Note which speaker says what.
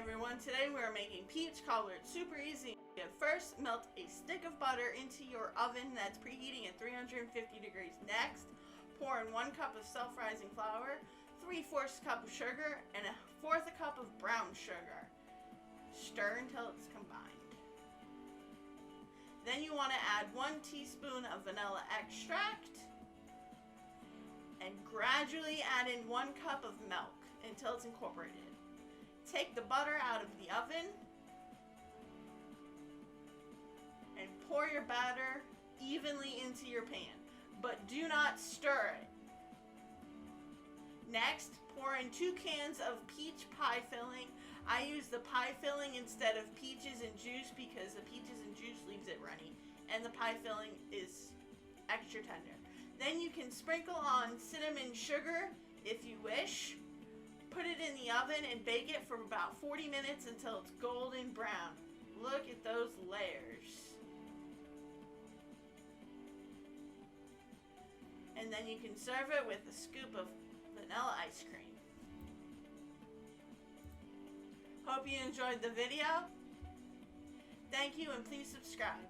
Speaker 1: everyone, today we're making peach cobbler. It's super easy. First, melt a stick of butter into your oven that's preheating at 350 degrees. Next, pour in 1 cup of self-rising flour, 3/4 cup of sugar, and 1/4 cup of brown sugar. Stir until it's combined. Then you want to add 1 teaspoon of vanilla extract and gradually add in 1 cup of milk until it's incorporated. Take the butter out of the oven and pour your batter evenly into your pan, but do not stir it. Next, pour in 2 cans of peach pie filling. I use the pie filling instead of peaches and juice because the peaches and juice leaves it runny, and the pie filling is extra tender. Then you can sprinkle on cinnamon sugar if you wish. Put it in the oven and bake it for about 40 minutes until it's golden brown. Look at those layers. And then you can serve it with a scoop of vanilla ice cream. Hope you enjoyed the video. Thank you and please subscribe.